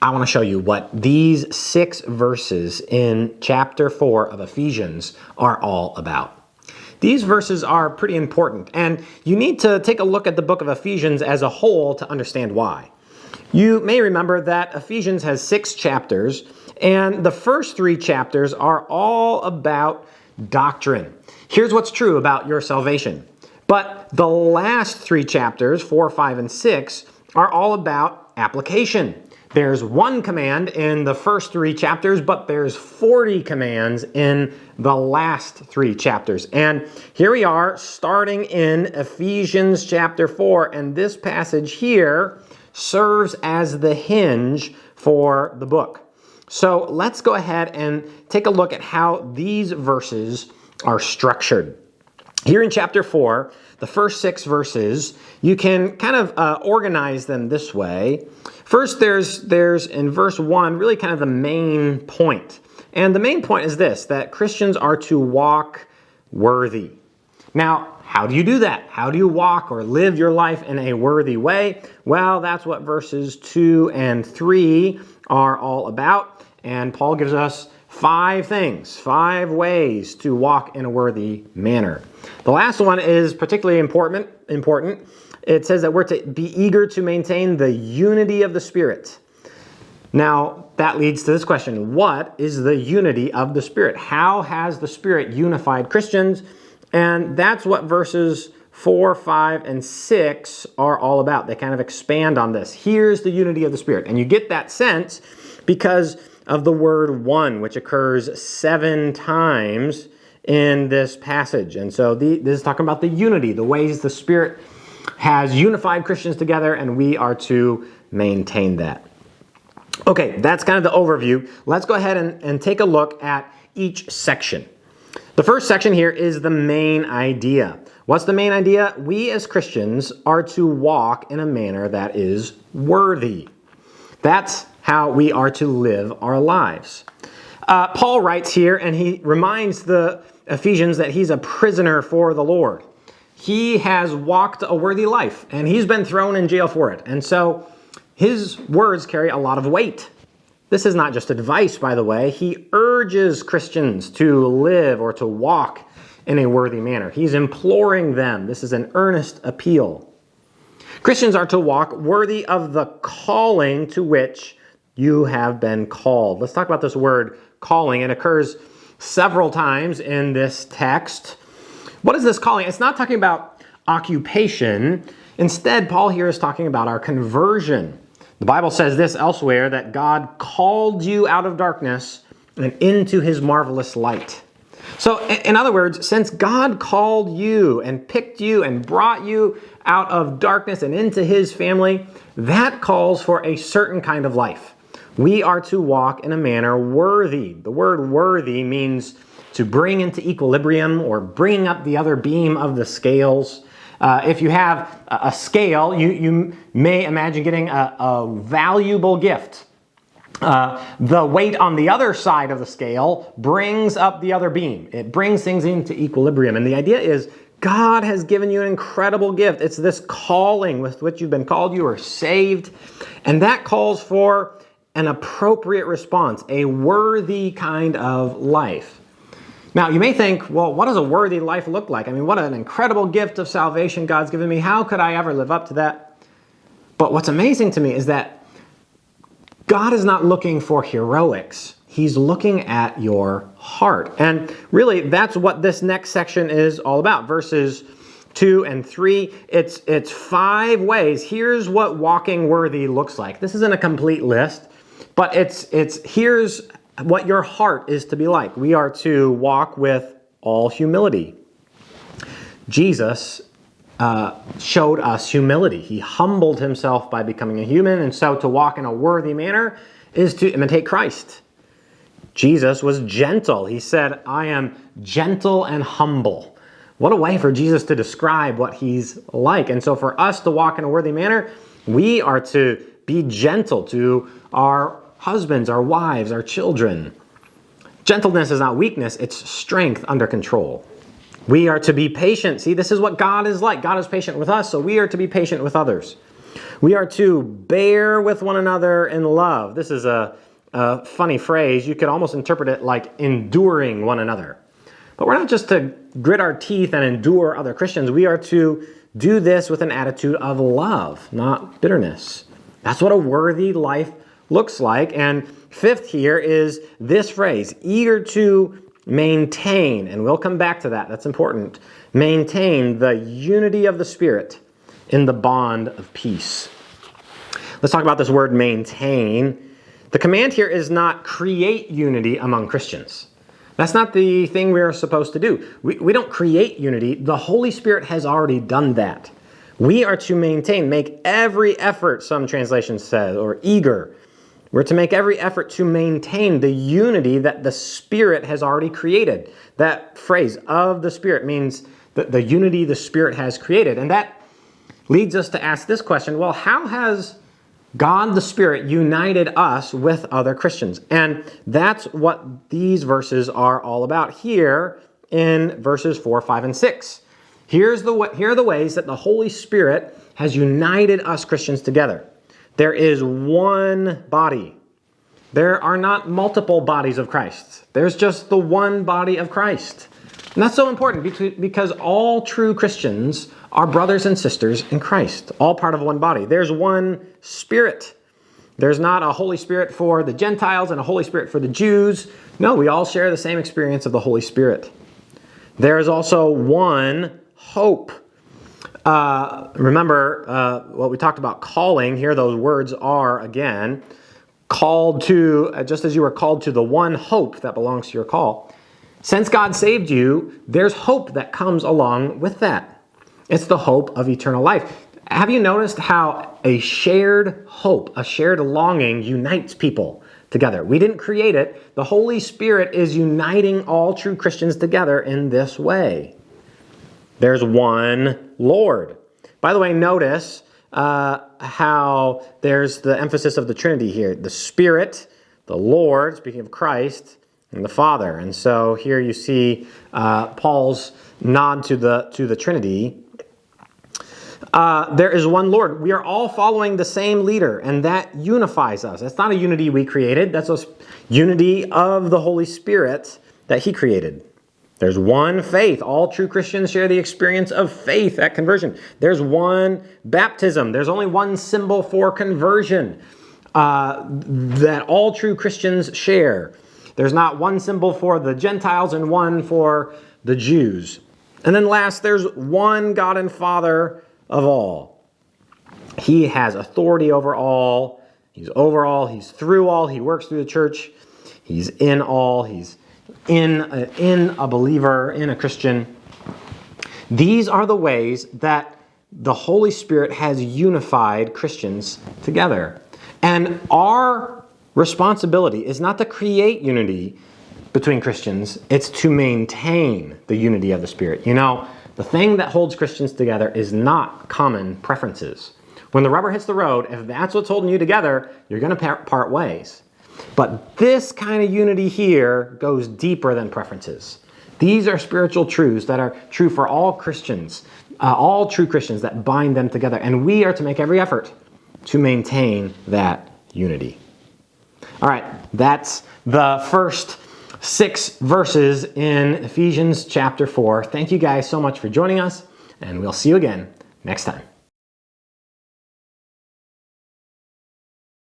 I want to show you what these 6 verses in chapter 4 of Ephesians are all about. These verses are pretty important, and you need to take a look at the book of Ephesians as a whole to understand why. You may remember that Ephesians has 6 chapters, and the first 3 chapters are all about doctrine. Here's what's true about your salvation. But the last 3 chapters, 4, 5, and 6, are all about application. There's 1 command in the first 3 chapters, but there's 40 commands in the last 3 chapters. And here we are starting in Ephesians chapter 4, and this passage here serves as the hinge for the book. So let's go ahead and take a look at how these verses are structured. Here in chapter 4, the first 6 verses, you can kind of organize them this way. First, there's in verse 1 really kind of the main point. And the main point is this, that Christians are to walk worthy. Now, how do you do that? How do you walk or live your life in a worthy way? Well, that's what verses 2 and 3 are all about. And Paul gives us 5 things, 5 ways to walk in a worthy manner. The last one is particularly important. It says that we're to be eager to maintain the unity of the Spirit. Now, that leads to this question. What is the unity of the Spirit? How has the Spirit unified Christians? And that's what verses 4, 5, and 6 are all about. They kind of expand on this. Here's the unity of the Spirit. And you get that sense because of the word one, which occurs 7 times in this passage. And so this is talking about the unity, the ways the Spirit has unified Christians together, and we are to maintain that. Okay, that's kind of the overview. Let's go ahead and take a look at each section. The first section here is the main idea. What's the main idea? We as Christians are to walk in a manner that is worthy. That's how we are to live our lives. Paul writes here, and he reminds the Ephesians that he's a prisoner for the Lord. He has walked a worthy life, and he's been thrown in jail for it. And so his words carry a lot of weight. This is not just advice, by the way. He urges Christians to live or to walk in a worthy manner. He's imploring them. This is an earnest appeal. Christians are to walk worthy of the calling to which you have been called. Let's talk about this word calling. It occurs several times in this text. What is this calling? It's not talking about occupation. Instead, Paul here is talking about our conversion. The Bible says this elsewhere, that God called you out of darkness and into his marvelous light. So, in other words, since God called you and picked you and brought you out of darkness and into his family, that calls for a certain kind of life. We are to walk in a manner worthy. The word worthy means to bring into equilibrium or bring up the other beam of the scales. If you have a scale, you may imagine getting a valuable gift. The weight on the other side of the scale brings up the other beam. It brings things into equilibrium. And the idea is God has given you an incredible gift. It's this calling with which you've been called. You are saved. And that calls for an appropriate response, a worthy kind of life. Now, you may think, well, what does a worthy life look like? I mean, what an incredible gift of salvation God's given me. How could I ever live up to that? But what's amazing to me is that God is not looking for heroics. He's looking at your heart. And really, that's what this next section is all about. Verses 2 and 3, it's 5 ways. Here's what walking worthy looks like. This isn't a complete list, but here's what your heart is to be like. We are to walk with all humility. Jesus showed us humility. He humbled himself by becoming a human, and so to walk in a worthy manner is to imitate Christ. Jesus was gentle. He said, I am gentle and humble. What a way for Jesus to describe what he's like. And so for us to walk in a worthy manner, we are to be gentle to our husbands, our wives, our children. Gentleness is not weakness, it's strength under control. We are to be patient. See, this is what God is like. God is patient with us, so we are to be patient with others. We are to bear with one another in love. This is a funny phrase. You could almost interpret it like enduring one another. But we're not just to grit our teeth and endure other Christians. We are to do this with an attitude of love, not bitterness. That's what a worthy life looks like. And fifth here is this phrase, eager to maintain. And we'll come back to that. That's important. Maintain the unity of the Spirit in the bond of peace. Let's talk about this word maintain. The command here is not create unity among Christians. That's not the thing we are supposed to do. We don't create unity. The Holy Spirit has already done that. We are to maintain, make every effort, some translations say, or eager. We're to make every effort to maintain the unity that the Spirit has already created. That phrase, of the Spirit, means the unity the Spirit has created. And that leads us to ask this question, well, how has God the Spirit united us with other Christians? And that's what these verses are all about here in verses 4, 5, and 6. Here are the ways that the Holy Spirit has united us Christians together. There is one body. There are not multiple bodies of Christ. There's just the one body of Christ. And that's so important because all true Christians are brothers and sisters in Christ, all part of one body. There's one Spirit. There's not a Holy Spirit for the Gentiles and a Holy Spirit for the Jews. No, we all share the same experience of the Holy Spirit. There is also one hope. Remember what we talked about calling. Here those words are, again, called to, just as you were called to the one hope that belongs to your call. Since God saved you, there's hope that comes along with that. It's the hope of eternal life. Have you noticed how a shared hope, a shared longing unites people together? We didn't create it. The Holy Spirit is uniting all true Christians together in this way. There's one Lord. By the way, notice how there's the emphasis of the Trinity here. The Spirit, the Lord, speaking of Christ, and the Father. And so here you see Paul's nod to the Trinity. There is one Lord. We are all following the same leader, and that unifies us. That's not a unity we created. That's a unity of the Holy Spirit that He created. There's one faith. All true Christians share the experience of faith at conversion. There's one baptism. There's only one symbol for conversion that all true Christians share. There's not one symbol for the Gentiles and one for the Jews. And then last, there's one God and Father of all. He has authority over all. He's over all. He's through all. He works through the church. He's in all. He's in a believer, in a Christian. These are the ways that the Holy Spirit has unified Christians together. And our responsibility is not to create unity between Christians. It's to maintain the unity of the Spirit. You know, the thing that holds Christians together is not common preferences. When the rubber hits the road, if that's what's holding you together, you're going to part ways. But this kind of unity here goes deeper than preferences. These are spiritual truths that are true for all Christians, all true Christians, that bind them together. And we are to make every effort to maintain that unity. All right, that's the first 6 verses in Ephesians chapter 4. Thank you guys so much for joining us, and we'll see you again next time.